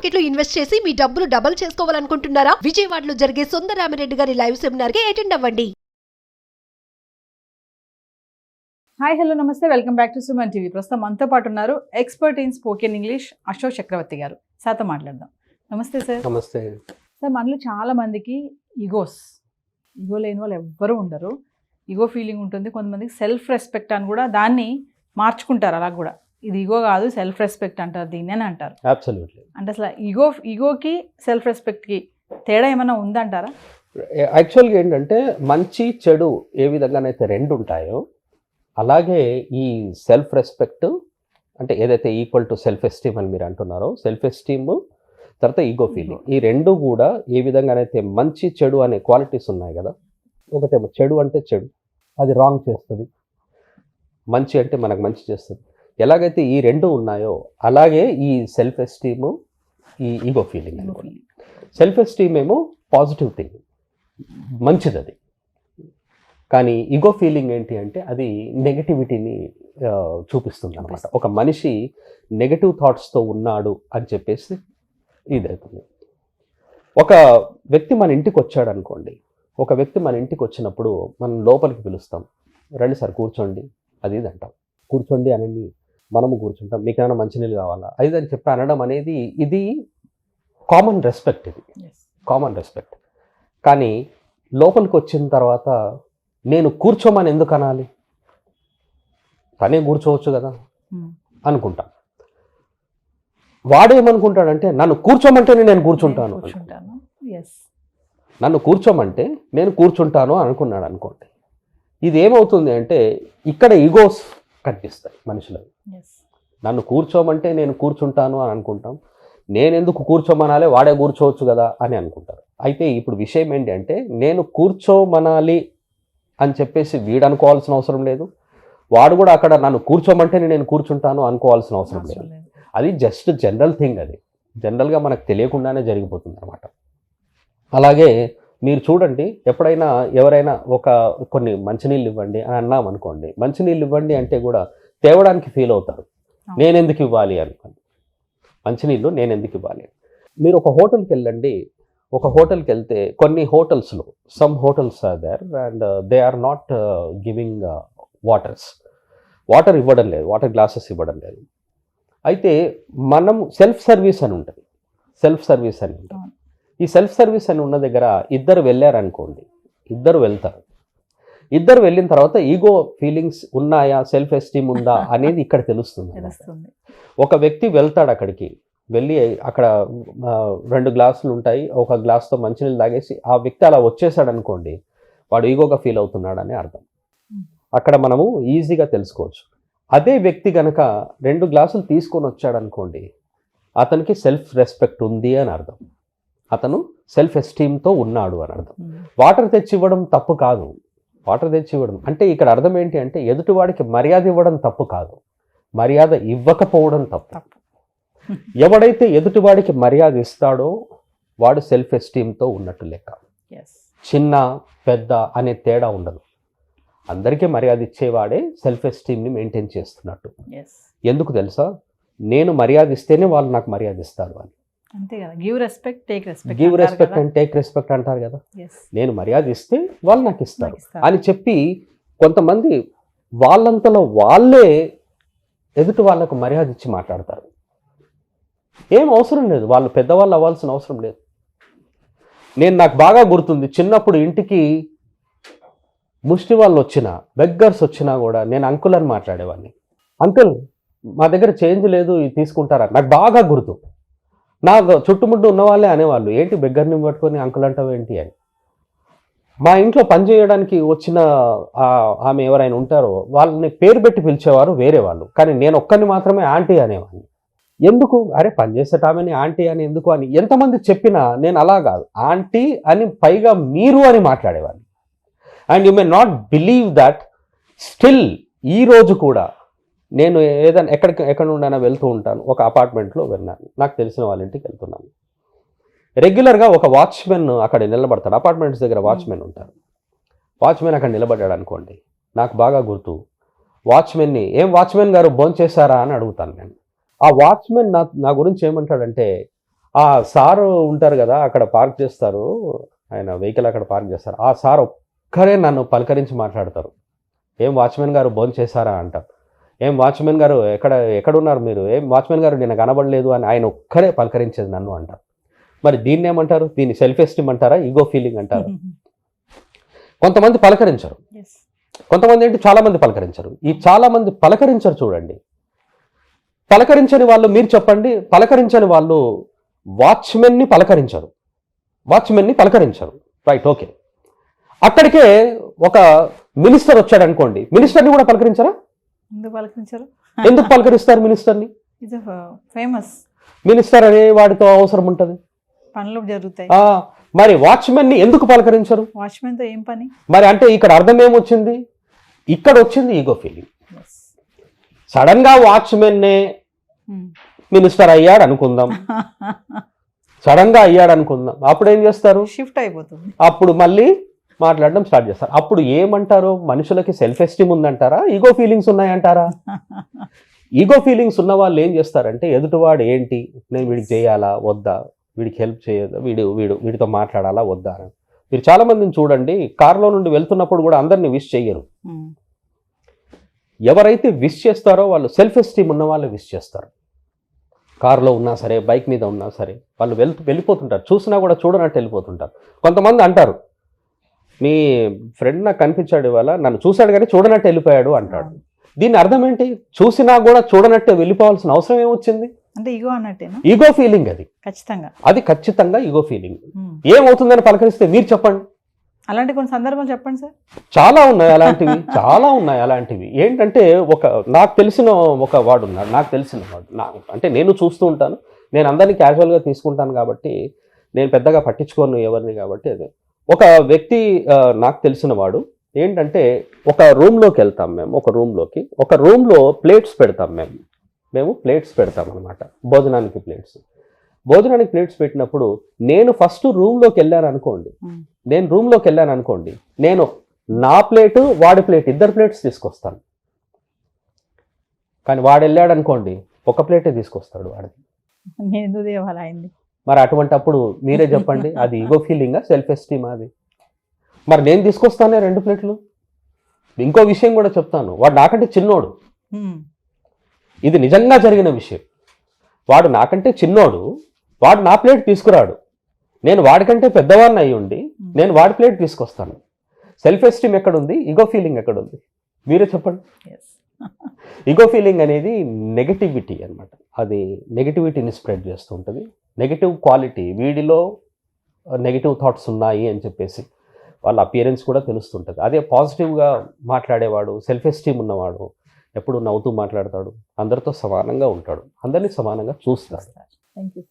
Market లో invest చేసి మీ డబ్బులు డబుల్ చేసుకోవాలనుకుంటున్నారా? విజయవాడలో జరిగే సుందరరామిరెడ్డి గారి లైవ్ సెమినార్ కి అటెండ్ అవ్వండి. హాయ్ హలో నమస్తే, welcome back to Suman TV. ప్రస్తుతం మనతో పాటు ఉన్నారు expert in spoken English Ashok Chakravarthi గారు. సార్తో మాట్లాడదాం. నమస్తే సార్. నమస్తే సార్, మనలో చాలా మందికి ఈగో లేని వాళ్ళు ఎవ్వరూ ఉండరు. ఈగో ఫీలింగ్ ఉంటుంది. కొంతమందికి సెల్ఫ్ రెస్పెక్ట్ అని కూడా దాన్ని మార్చుకుంటారు. అలా కూడా ఇది ఈగో కాదు, సెల్ఫ్ రెస్పెక్ట్ అంటారు, దీన్ని అని అంటారు. అబ్సల్యూట్లీ. అంటే అసలు ఈగోకి సెల్ఫ్ రెస్పెక్ట్కి తేడా ఏమైనా ఉందంటారా? యాక్చువల్గా ఏంటంటే మంచి చెడు ఏ విధంగానైతే రెండు ఉంటాయో అలాగే ఈ సెల్ఫ్ రెస్పెక్ట్ అంటే ఏదైతే ఈక్వల్ టు సెల్ఫ్ ఎస్టీమ్ అని మీరు అంటున్నారో, సెల్ఫ్ ఎస్టీమ్ తర్వాత ఈగో ఫీలింగ్, ఈ రెండు కూడా ఏ విధంగానైతే మంచి చెడు అనే క్వాలిటీస్ ఉన్నాయి కదా. ఒకటేమో చెడు అంటే చెడు, అది రాంగ్ చేస్తుంది. మంచి అంటే మనకు మంచి చేస్తుంది. ఎలాగైతే ఈ రెండు ఉన్నాయో అలాగే ఈ సెల్ఫ్ ఎస్టీమ్, ఈ ఈగో ఫీలింగ్ అనుకోండి. సెల్ఫ్ ఎస్టీమ్ ఏమో పాజిటివ్ థింగ్, మంచిది అది. కానీ ఈగో ఫీలింగ్ ఏంటి అంటే అది నెగటివిటీని చూపిస్తుంది అనమాట. ఒక మనిషి నెగటివ్ థాట్స్తో ఉన్నాడు అని చెప్పేసి ఇదవుతుంది. ఒక వ్యక్తి మన ఇంటికి వచ్చాడు అనుకోండి. ఒక వ్యక్తి మన ఇంటికి వచ్చినప్పుడు మనం లోపలికి పిలుస్తాం, రండి సార్ కూర్చోండి, అది ఇది అంటాం. కూర్చోండి అని మనము కూర్చుంటాం. మీకు ఏమైనా మంచినీళ్ళు కావాలా అది అని చెప్పి అనడం అనేది ఇది కామన్ రెస్పెక్ట్. ఇది కామన్ రెస్పెక్ట్. కానీ లోపలికి వచ్చిన తర్వాత నేను కూర్చోమని ఎందుకు అనాలి? తనే కూర్చోవచ్చు కదా అనుకుంటాం. వాడేమనుకుంటాడంటే నన్ను కూర్చోమంటేనే నేను కూర్చుంటాను, నన్ను కూర్చోమంటే నేను కూర్చుంటాను అనుకున్నాడు అనుకోండి. ఇది ఏమవుతుంది అంటే ఇక్కడ ఈగోస్ కనిపిస్తాయి మనుషులు. నన్ను కూర్చోమంటే నేను కూర్చుంటాను అని అనుకుంటాం. నేను ఎందుకు కూర్చోమనాలి, వాడే కూర్చోవచ్చు కదా అని అనుకుంటారు. అయితే ఇప్పుడు విషయం ఏంటి అంటే నేను కూర్చోమనాలి అని చెప్పేసి వీడు అనుకోవాల్సిన అవసరం లేదు, వాడు కూడా అక్కడ నన్ను కూర్చోమంటే నేను కూర్చుంటాను అనుకోవాల్సిన అవసరం లేదు. అది జస్ట్ జనరల్ థింగ్. అది జనరల్గా మనకు తెలియకుండానే జరిగిపోతుంది అనమాట. అలాగే మీరు చూడండి, ఎప్పుడైనా ఎవరైనా కొన్ని మంచినీళ్ళు ఇవ్వండి అని అన్నాం అనుకోండి. మంచినీళ్ళు ఇవ్వండి అంటే కూడా తేవడానికి ఫీల్ అవుతారు, నేనెందుకు ఇవ్వాలి అనుకోండి. మంచినీళ్ళు నేనెందుకు ఇవ్వాలి. మీరు ఒక హోటల్కి వెళ్ళండి. ఒక హోటల్కి వెళ్తే కొన్ని హోటల్స్లో some hotels are there and they are not giving water ఇవ్వడం లేదు, వాటర్ గ్లాసెస్ ఇవ్వడం లేదు. అయితే మనం సెల్ఫ్ సర్వీస్ అని ఉంటుంది. ఈ సెల్ఫ్ సర్వీస్ అని ఉన్న దగ్గర ఇద్దరు వెళ్ళారనుకోండి, ఇద్దరు వెళ్తారు. ఇద్దరు వెళ్ళిన తర్వాత ఈగో ఫీలింగ్స్ ఉన్నాయా, సెల్ఫ్ ఎస్టీమ్ ఉందా అనేది ఇక్కడ తెలుస్తుంది. ఒక వ్యక్తి వెళ్తాడు, అక్కడికి వెళ్ళి అక్కడ 2 గ్లాసులు ఉంటాయి, ఒక గ్లాస్తో మంచినీళ్ళు తాగేసి ఆ వ్యక్తి అలా వచ్చేసాడు అనుకోండి, వాడు ఈగోగా ఫీల్ అవుతున్నాడు అని అర్థం. అక్కడ మనము ఈజీగా తెలుసుకోవచ్చు. అదే వ్యక్తి కనుక 2 గ్లాసులు తీసుకొని వచ్చాడు అనుకోండి, అతనికి సెల్ఫ్ రెస్పెక్ట్ ఉంది అని అర్థం, అతను సెల్ఫ్ ఎస్టీమ్తో ఉన్నాడు అని అర్థం. వాటర్ తెచ్చి ఇవ్వడం తప్పు కాదు. వాటర్ తెచ్చి ఇవ్వడం అంటే ఇక్కడ అర్థం ఏంటి అంటే ఎదుటివాడికి మర్యాద ఇవ్వడం తప్పు కాదు, మర్యాద ఇవ్వకపోవడం తప్పు. ఎవడైతే ఎదుటివాడికి మర్యాద ఇస్తాడో వాడు సెల్ఫ్ ఎస్టీమ్తో ఉన్నట్టు లెక్క. చిన్న పెద్ద అనే తేడా ఉండదు. అందరికీ మర్యాద ఇచ్చేవాడే సెల్ఫ్ ఎస్టీమ్ని మెయింటైన్ చేస్తున్నట్టు. ఎందుకు తెలుసా? నేను మర్యాద ఇస్తేనే వాళ్ళు నాకు మర్యాద ఇస్తారు అని. అంతే కదా, give respect and take respect అంటారు కదా. నేను మర్యాద ఇస్తే వాళ్ళు నాకు ఇస్తారు అని చెప్పి కొంతమంది వాళ్ళంతలో వాళ్ళే ఎదుటి వాళ్ళకు మర్యాద ఇచ్చి మాట్లాడతారు. ఏం అవసరం లేదు, వాళ్ళు పెద్దవాళ్ళు అవ్వాల్సిన అవసరం లేదు. నాకు బాగా గుర్తుంది, చిన్నప్పుడు ఇంటికి ముష్టి వాళ్ళు వచ్చినా, బెగ్గర్స్ వచ్చినా కూడా నేను అంకుల్ అని మాట్లాడేవాడిని. అంకుల్ మా దగ్గర చేంజ్ లేదు, ఇది తీసుకుంటారా? నాకు బాగా గుర్తు. నా చుట్టుముట్టు ఉన్న వాళ్ళే అనేవాళ్ళు, ఏంటి బెగ్గర్ని పట్టుకొని అంకుల్ అంటావు ఏంటి అని. మా ఇంట్లో పని చేయడానికి వచ్చిన ఆమె ఎవరైనా ఉంటారో వాళ్ళని పేరు పెట్టి పిలిచేవారు వేరే వాళ్ళు, కానీ నేను ఒక్కరిని మాత్రమే ఆంటీ అనేవాడిని. ఎందుకు? అరే పనిచేసేట ఆమెని ఆంటీ అని ఎందుకు అని ఎంతమంది చెప్పినా నేను అలా కాదు, ఆంటీ అని పైగా మీరు అని మాట్లాడేవాడిని. And you may not believe that still ఈ రోజు కూడా నేను ఏదైనా ఎక్కడ నుండైనా వెళ్తూ ఉంటాను. ఒక అపార్ట్మెంట్లో వెళ్ళాను, నాకు తెలిసిన వాళ్ళ ఇంటికి వెళ్తున్నాను. రెగ్యులర్గా ఒక వాచ్మెన్ అక్కడ నిలబడతాడు. అపార్ట్మెంట్స్ దగ్గర వాచ్మెన్ ఉంటారు. వాచ్మెన్ అక్కడ నిలబడ్డాడు అనుకోండి, నాకు బాగా గుర్తు. వాచ్మెన్ని, ఏం వాచ్మెన్ గారు భోంచేశారా అని అడుగుతాను నేను. ఆ వాచ్మెన్ నా గురించి ఏమంటాడంటే, ఆ సారు ఉంటారు కదా, అక్కడ పార్క్ చేస్తారు, ఆయన వెహికల్ అక్కడ పార్క్ చేస్తారు. ఆ సార్ ఒక్కరే నన్ను పలకరించి మాట్లాడతారు. ఏం వాచ్మెన్ గారు భోజనం చేశారా అంటారు. ఏం వాచ్మెన్ గారు ఎక్కడున్నారు మీరు, ఏం వాచ్మెన్ గారు నేను కనబడలేదు అని ఆయన ఒక్కరే పలకరించేది నన్ను అంటారు. మరి దీన్ని ఏమంటారు? దీన్ని సెల్ఫ్ ఎస్టీమ్ అంటారా, ఈగో ఫీలింగ్ అంటారా? కొంతమంది పలకరించరు, కొంతమంది ఏంటి చాలా మంది పలకరించరు. ఈ చాలా మంది పలకరించరు చూడండి, పలకరించని వాళ్ళు మీరు చెప్పండి, పలకరించని వాళ్ళు వాచ్మెన్ని పలకరించరు, వాచ్మెన్ని పలకరించరు. Right, okay. అక్కడికే ఒక మినిస్టర్ వచ్చాడు అనుకోండి, మినిస్టర్ని కూడా పలకరించరా? ఎందుకు పలకరించారు? ఎందుకు పలకరిస్తారు మినిస్టర్ని? ఇది ఫేమస్ మినిస్టర్ అనే వాడితో అవసరం ఉంటుంది, పనులు జరుగుతాయి. మరి వాచ్మెన్ని ఎందుకు పలకరించరు? వాచ్మెన్ తో ఏం పని? మరి అంటే ఇక్కడ అర్థం ఏమొచ్చింది? ఇక్కడ వచ్చింది ఈగో ఫీలింగ్. సడన్ గా వాచ్మెన్నే మినిస్టర్ అయ్యాడు అనుకుందాం, సడన్ గా అయ్యాడు అనుకుందాం, అప్పుడు ఏం చేస్తారు? షిఫ్ట్ అయిపోతుంది. అప్పుడు మళ్ళీ మాట్లాడడం స్టార్ట్ చేస్తారు. అప్పుడు ఏమంటారు? మనుషులకి సెల్ఫ్ ఎస్టీమ్ ఉందంటారా, ఈగో ఫీలింగ్స్ ఉన్నాయంటారా? ఈగో ఫీలింగ్స్ ఉన్న వాళ్ళు ఏం చేస్తారంటే, ఎదుటివాడు ఏంటి, నేను వీడికి చేయాలా వద్దా, వీడికి హెల్ప్ చేయదా, వీడితో మాట్లాడాలా వద్దా అని. మీరు చాలా మందిని చూడండి, కారులో నుండి వెళ్తున్నప్పుడు కూడా అందరినీ విష్ చెయ్యరు. ఎవరైతే విష్ చేస్తారో వాళ్ళు సెల్ఫ్ ఎస్టీమ్ ఉన్న వాళ్ళు విష్ చేస్తారు. కారులో ఉన్నా సరే, బైక్ మీద ఉన్నా సరే, వాళ్ళు వెళ్ళిపోతుంటారు, చూసినా కూడా చూడనట్టు వెళ్ళిపోతుంటారు. కొంతమంది అంటారు, మీ ఫ్రెండ్ నాకు కనిపించాడు ఇవాళ, నన్ను చూశాడు కానీ చూడనట్టు వెళ్ళిపోయాడు అంటాడు. దీని అర్థం ఏంటి? చూసినా కూడా చూడనట్టు వెళ్ళిపోవాల్సిన అవసరం ఏమొచ్చింది? అంటే ఈగో అన్నట్టేనా? ఈగో ఫీలింగ్ అది, ఖచ్చితంగా ఈగో ఫీలింగ్. ఏమవుతుందని పలకరిస్తే మీరు చెప్పండి. అలాంటి కొన్ని సందర్భాలు చెప్పండి సార్. చాలా ఉన్నాయి అలాంటివి, చాలా ఉన్నాయి అలాంటివి. ఏంటంటే నాకు తెలిసిన ఒక వాడు ఉన్నాడు, నాకు తెలిసిన వాడు, అంటే నేను చూస్తూ ఉంటాను, నేను అందరినీ క్యాజువల్గా తీసుకుంటాను కాబట్టి నేను పెద్దగా పట్టించుకోను ఎవరిని. కాబట్టి అదే ఒక వ్యక్తి నాకు తెలిసిన వాడు ఏంటంటే, ఒక రూమ్లోకి వెళ్తాం మేము, ఒక రూమ్లో ప్లేట్స్ పెడతాం మేము ప్లేట్స్ పెడతాం అనమాట, భోజనానికి ప్లేట్స్ పెట్టినప్పుడు నేను ఫస్ట్ రూమ్లోకి వెళ్ళాను అనుకోండి, నేను నా ప్లేటు వాడి ప్లేట్, ఇద్దరు ప్లేట్స్ తీసుకొస్తాను. కానీ వాడు వెళ్ళాడు అనుకోండి, ఒక ప్లేటే తీసుకొస్తాడు వాడికి. మరి అటువంటి అప్పుడు మీరే చెప్పండి, అది ఈగో ఫీలింగా, సెల్ఫ్ ఎస్టీమ్? అది మరి నేను తీసుకొస్తానే 2 ప్లేట్లు. ఇంకో విషయం కూడా చెప్తాను, వాడు నాకంటే చిన్నోడు, ఇది నిజంగా జరిగిన విషయం. వాడు నాకంటే చిన్నోడు, వాడు నా ప్లేట్ తీసుకురాడు, నేను వాడికంటే పెద్దవాడిని అయ్యి ఉండి నేను వాడి ప్లేట్ తీసుకొస్తాను. సెల్ఫ్ ఎస్టీమ్ ఎక్కడుంది? ఈగో ఫీలింగ్ ఎక్కడుంది? మీరే చెప్పండి. ఈగో ఫీలింగ్ అనేది నెగటివిటీ అన్నమాట, అది నెగటివిటీని స్ప్రెడ్ చేస్తూ ఉంటుంది. నెగటివ్ క్వాలిటీ, వీడిలో నెగటివ్ థాట్స్ ఉన్నాయి అని చెప్పేసి వాళ్ళ అపియరెన్స్ కూడా తెలుస్తుంటుంది. అదే పాజిటివ్గా మాట్లాడేవాడు, సెల్ఫ్ ఎస్టీమ్ ఉన్నవాడు ఎప్పుడు నవ్వుతూ మాట్లాడతాడు, అందరితో సమానంగా ఉంటాడు, అందరినీ సమానంగా చూస్తాడు. Thank you.